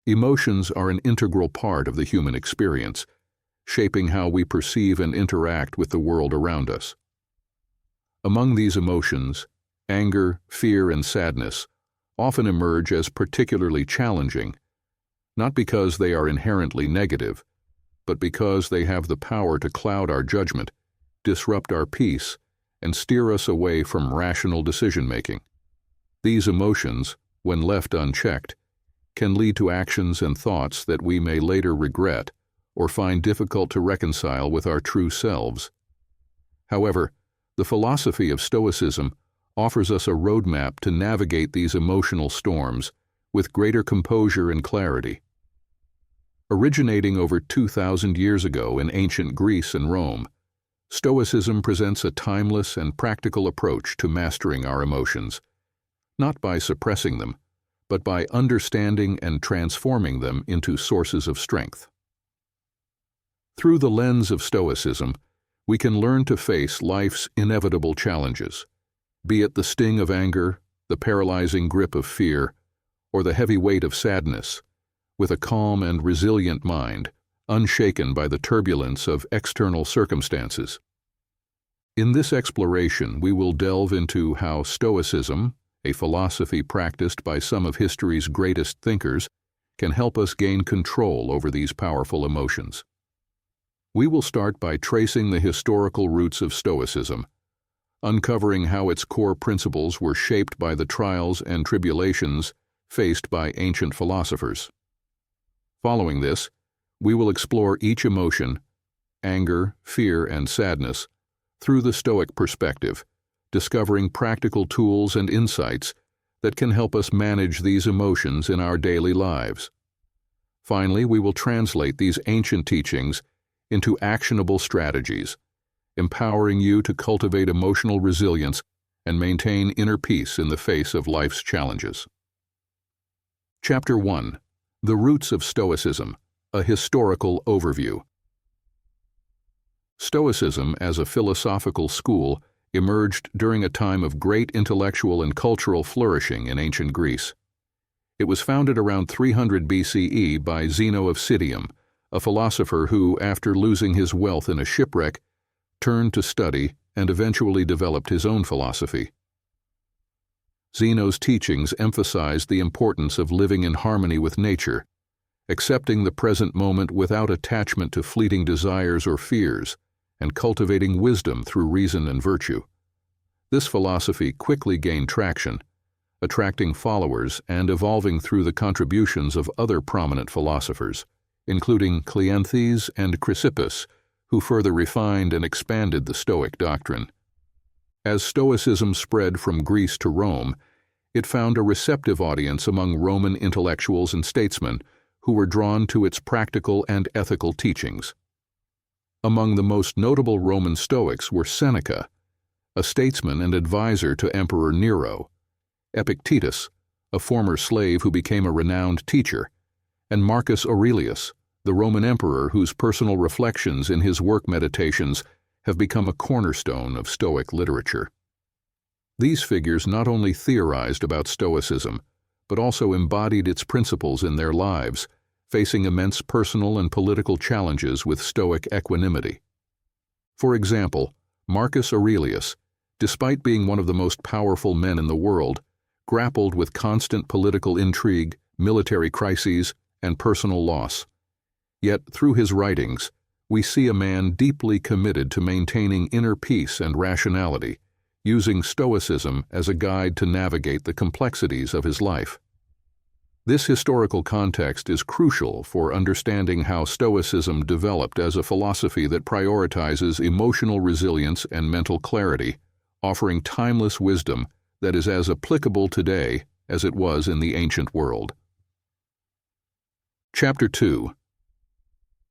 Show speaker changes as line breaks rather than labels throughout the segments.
Emotions are an integral part of the human experience, shaping how we perceive and interact with the world around us. Among these emotions, anger, fear, and sadness often emerge as particularly challenging, not because they are inherently negative, but because they have the power to cloud our judgment, disrupt our peace, and steer us away from rational decision-making. These emotions, when left unchecked, can lead to actions and thoughts that we may later regret or find difficult to reconcile with our true selves. However, the philosophy of Stoicism offers us a roadmap to navigate these emotional storms with greater composure and clarity. Originating over 2,000 years ago in ancient Greece and Rome, Stoicism presents a timeless and practical approach to mastering our emotions, not by suppressing them, but by understanding and transforming them into sources of strength. Through the lens of Stoicism, we can learn to face life's inevitable challenges, be it the sting of anger, the paralyzing grip of fear, or the heavy weight of sadness, with a calm and resilient mind, unshaken by the turbulence of external circumstances. In this exploration, we will delve into how Stoicism, a philosophy practiced by some of history's greatest thinkers, can help us gain control over these powerful emotions. We will start by tracing the historical roots of Stoicism, uncovering how its core principles were shaped by the trials and tribulations faced by ancient philosophers. Following this, we will explore each emotion, anger, fear, and sadness, through the Stoic perspective, discovering practical tools and insights that can help us manage these emotions in our daily lives. Finally, we will translate these ancient teachings into actionable strategies, empowering you to cultivate emotional resilience and maintain inner peace in the face of life's challenges. Chapter 1: The Roots of Stoicism, a Historical Overview. Stoicism, as a philosophical school, emerged during a time of great intellectual and cultural flourishing in ancient Greece. It was founded around 300 BCE by Zeno of Citium, a philosopher who, after losing his wealth in a shipwreck, turned to study and eventually developed his own philosophy. Zeno's teachings emphasized the importance of living in harmony with nature, accepting the present moment without attachment to fleeting desires or fears, and cultivating wisdom through reason and virtue. This philosophy quickly gained traction, attracting followers and evolving through the contributions of other prominent philosophers, including Cleanthes and Chrysippus, who further refined and expanded the Stoic doctrine. As Stoicism spread from Greece to Rome, it found a receptive audience among Roman intellectuals and statesmen who were drawn to its practical and ethical teachings. Among the most notable Roman Stoics were Seneca, a statesman and advisor to Emperor Nero, Epictetus, a former slave who became a renowned teacher, and Marcus Aurelius, the Roman emperor whose personal reflections in his work Meditations have become a cornerstone of Stoic literature. These figures not only theorized about Stoicism, but also embodied its principles in their lives, facing immense personal and political challenges with Stoic equanimity. For example, Marcus Aurelius, despite being one of the most powerful men in the world, grappled with constant political intrigue, military crises, and personal loss. Yet, through his writings, we see a man deeply committed to maintaining inner peace and rationality, using Stoicism as a guide to navigate the complexities of his life. This historical context is crucial for understanding how Stoicism developed as a philosophy that prioritizes emotional resilience and mental clarity, offering timeless wisdom that is as applicable today as it was in the ancient world. Chapter 2: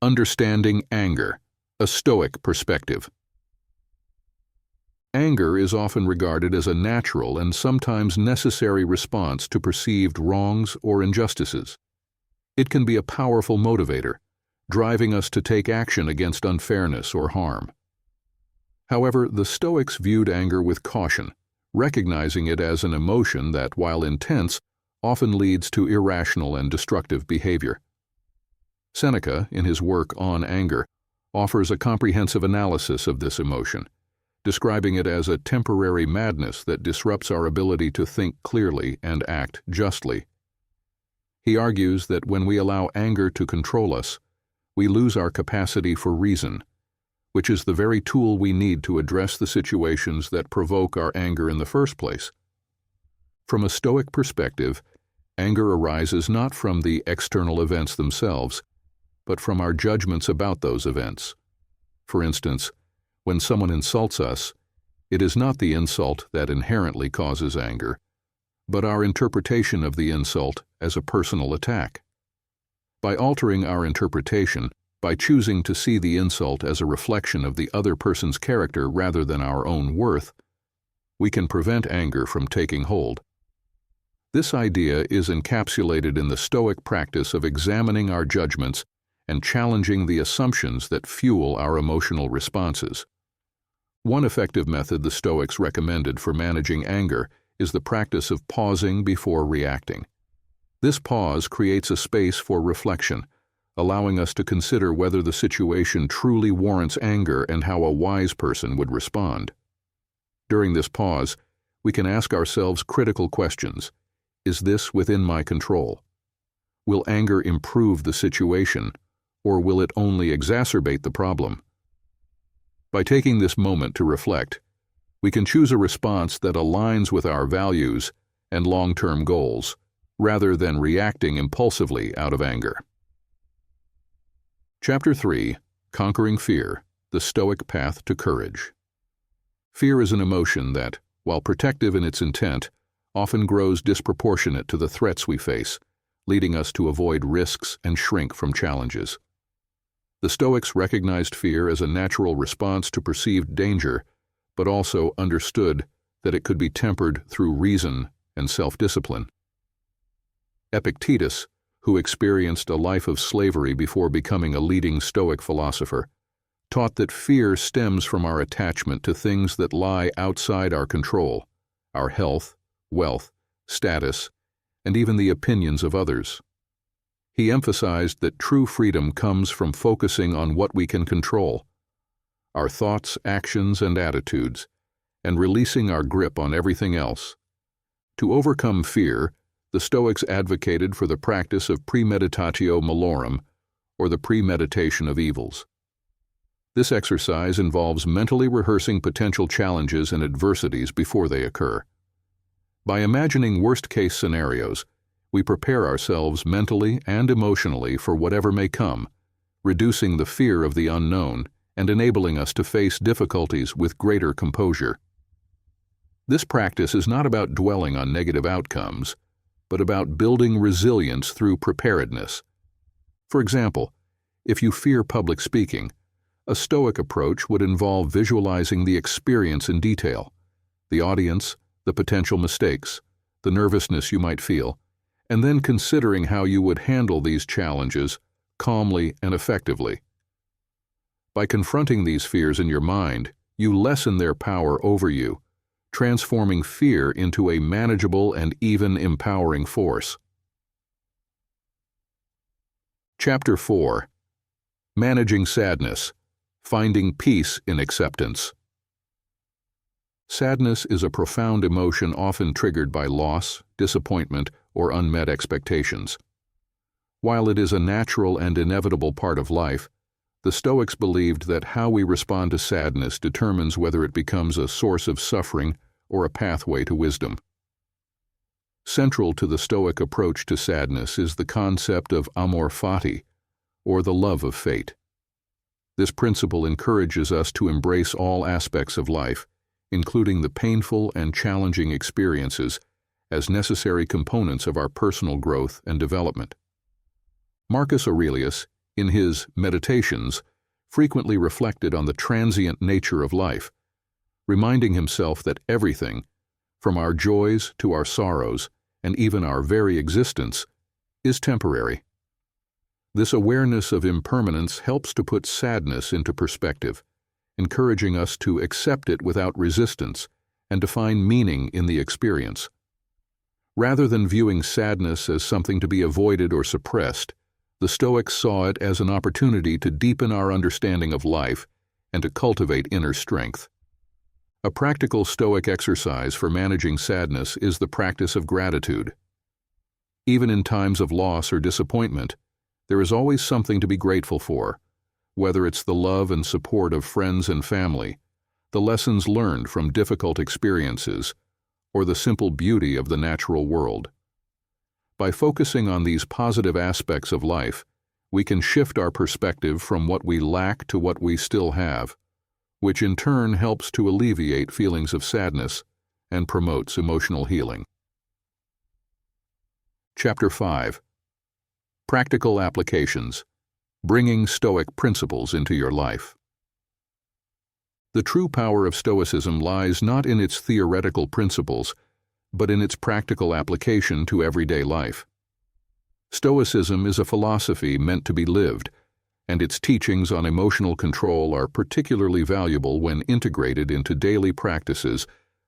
Understanding Anger, a Stoic Perspective. Anger is often regarded as a natural and sometimes necessary response to perceived wrongs or injustices. It can be a powerful motivator, driving us to take action against unfairness or harm. However, the Stoics viewed anger with caution, recognizing it as an emotion that, while intense, often leads to irrational and destructive behavior. Seneca, in his work On Anger, offers a comprehensive analysis of this emotion, describing it as a temporary madness that disrupts our ability to think clearly and act justly. He argues that when we allow anger to control us, we lose our capacity for reason, which is the very tool we need to address the situations that provoke our anger in the first place. From a Stoic perspective, anger arises not from the external events themselves, but from our judgments about those events. For instance, when someone insults us, it is not the insult that inherently causes anger, but our interpretation of the insult as a personal attack. By altering our interpretation, by choosing to see the insult as a reflection of the other person's character rather than our own worth, we can prevent anger from taking hold. This idea is encapsulated in the Stoic practice of examining our judgments and challenging the assumptions that fuel our emotional responses. One effective method the Stoics recommended for managing anger is the practice of pausing before reacting. This pause creates a space for reflection, allowing us to consider whether the situation truly warrants anger and how a wise person would respond. During this pause, we can ask ourselves critical questions. Is this within my control? Will anger improve the situation, or will it only exacerbate the problem? By taking this moment to reflect, we can choose a response that aligns with our values and long-term goals, rather than reacting impulsively out of anger. Chapter 3: Conquering Fear, the Stoic Path to Courage. Fear is an emotion that, while protective in its intent, often grows disproportionate to the threats we face, leading us to avoid risks and shrink from challenges. The Stoics recognized fear as a natural response to perceived danger, but also understood that it could be tempered through reason and self-discipline. Epictetus, who experienced a life of slavery before becoming a leading Stoic philosopher, taught that fear stems from our attachment to things that lie outside our control, our health, wealth, status, and even the opinions of others. He emphasized that true freedom comes from focusing on what we can control, our thoughts, actions, and attitudes, and releasing our grip on everything else. To overcome fear, the Stoics advocated for the practice of premeditatio malorum, or the premeditation of evils. This exercise involves mentally rehearsing potential challenges and adversities before they occur. By imagining worst-case scenarios, we prepare ourselves mentally and emotionally for whatever may come, reducing the fear of the unknown and enabling us to face difficulties with greater composure. This practice is not about dwelling on negative outcomes, but about building resilience through preparedness. For example, if you fear public speaking, a Stoic approach would involve visualizing the experience in detail, the audience, the potential mistakes, the nervousness you might feel, and then considering how you would handle these challenges calmly and effectively. By confronting these fears in your mind, you lessen their power over you, transforming fear into a manageable and even empowering force. Chapter 4: Managing Sadness, Finding Peace in Acceptance. Sadness is a profound emotion often triggered by loss, disappointment, or unmet expectations. While it is a natural and inevitable part of life, the Stoics believed that how we respond to sadness determines whether it becomes a source of suffering or a pathway to wisdom. Central to the Stoic approach to sadness is the concept of amor fati, or the love of fate. This principle encourages us to embrace all aspects of life, including the painful and challenging experiences, as necessary components of our personal growth and development. Marcus Aurelius, in his Meditations, frequently reflected on the transient nature of life, reminding himself that everything, from our joys to our sorrows, and even our very existence, is temporary. This awareness of impermanence helps to put sadness into perspective, encouraging us to accept it without resistance and to find meaning in the experience. Rather than viewing sadness as something to be avoided or suppressed, the Stoics saw it as an opportunity to deepen our understanding of life and to cultivate inner strength. A practical Stoic exercise for managing sadness is the practice of gratitude. Even in times of loss or disappointment, there is always something to be grateful for, whether it's the love and support of friends and family, the lessons learned from difficult experiences, or the simple beauty of the natural world. By focusing on these positive aspects of life, we can shift our perspective from what we lack to what we still have, which in turn helps to alleviate feelings of sadness and promotes emotional healing. Chapter 5. Practical Applications: Bringing Stoic Principles into Your Life. The true power of Stoicism lies not in its theoretical principles, but in its practical application to everyday life. Stoicism is a philosophy meant to be lived, and its teachings on emotional control are particularly valuable when integrated into daily practices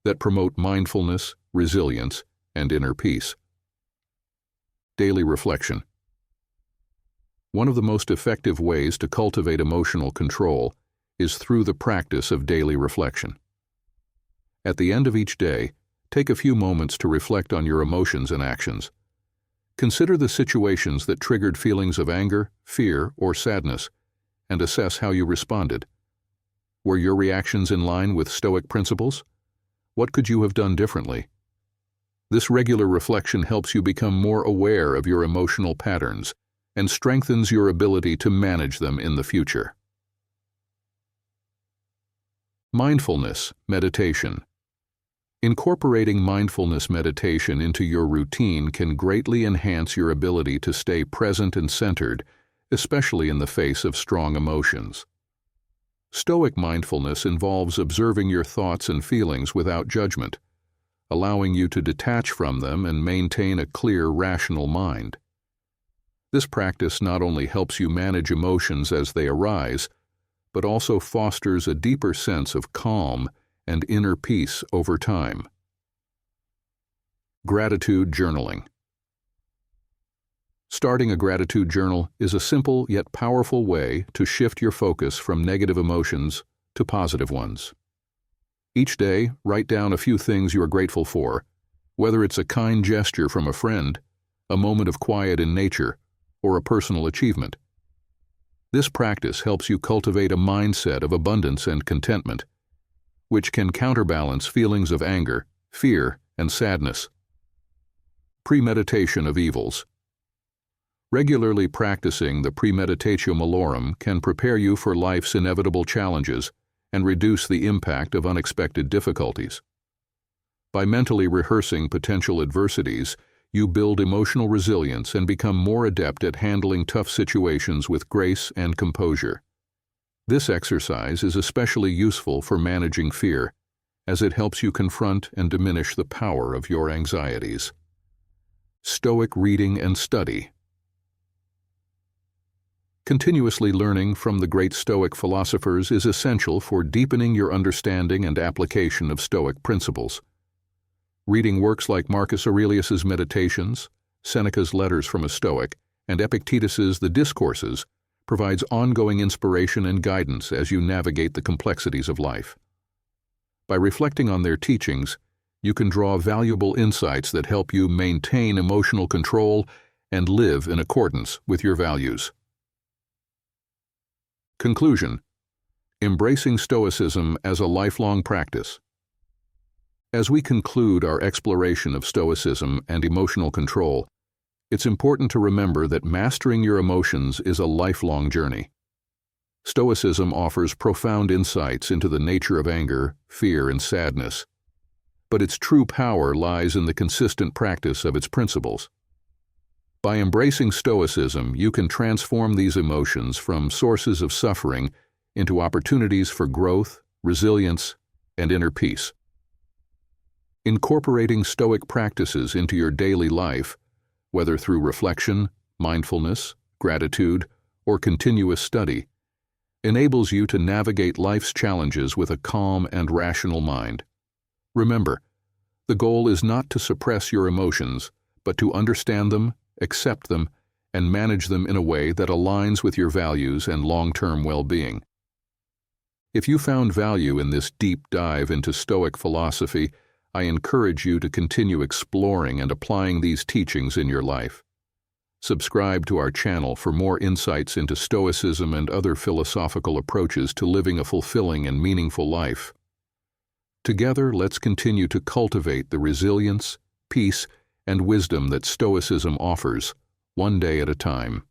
that promote mindfulness, resilience, and inner peace. Daily reflection. One of the most effective ways to cultivate emotional control is through the practice of daily reflection. At the end of each day, take a few moments to reflect on your emotions and actions. Consider the situations that triggered feelings of anger, fear, or sadness, and assess how you responded. Were your reactions in line with Stoic principles? What could you have done differently? This regular reflection helps you become more aware of your emotional patterns and strengthens your ability to manage them in the future. Mindfulness meditation. Incorporating mindfulness meditation into your routine can greatly enhance your ability to stay present and centered, especially in the face of strong emotions. Stoic mindfulness involves observing your thoughts and feelings without judgment, allowing you to detach from them and maintain a clear, rational mind. This practice not only helps you manage emotions as they arise, but also fosters a deeper sense of calm and inner peace over time. Gratitude journaling. Starting a gratitude journal is a simple yet powerful way to shift your focus from negative emotions to positive ones. Each day, write down a few things you are grateful for, whether it's a kind gesture from a friend, a moment of quiet in nature, or a personal achievement. This practice helps you cultivate a mindset of abundance and contentment, which can counterbalance feelings of anger, fear, and sadness. Premeditation of evils. Regularly practicing the premeditatio malorum can prepare you for life's inevitable challenges and reduce the impact of unexpected difficulties. By mentally rehearsing potential adversities, you build emotional resilience and become more adept at handling tough situations with grace and composure. This exercise is especially useful for managing fear, as it helps you confront and diminish the power of your anxieties. Stoic reading and study. Continuously learning from the great Stoic philosophers is essential for deepening your understanding and application of Stoic principles. Reading works like Marcus Aurelius's Meditations, Seneca's Letters from a Stoic, and Epictetus's The Discourses provides ongoing inspiration and guidance as you navigate the complexities of life. By reflecting on their teachings, you can draw valuable insights that help you maintain emotional control and live in accordance with your values. Conclusion: embracing Stoicism as a lifelong practice. As we conclude our exploration of Stoicism and emotional control, it's important to remember that mastering your emotions is a lifelong journey. Stoicism offers profound insights into the nature of anger, fear, and sadness, but its true power lies in the consistent practice of its principles. By embracing Stoicism, you can transform these emotions from sources of suffering into opportunities for growth, resilience, and inner peace. Incorporating Stoic practices into your daily life, whether through reflection, mindfulness, gratitude, or continuous study, enables you to navigate life's challenges with a calm and rational mind. Remember, The goal is not to suppress your emotions, but to understand them, accept them, and manage them in a way that aligns with your values and long-term well-being. If you found value in this deep dive into Stoic philosophy, I encourage you to continue exploring and applying these teachings in your life. Subscribe to our channel for more insights into Stoicism and other philosophical approaches to living a fulfilling and meaningful life. Together, let's continue to cultivate the resilience, peace, and wisdom that Stoicism offers, one day at a time.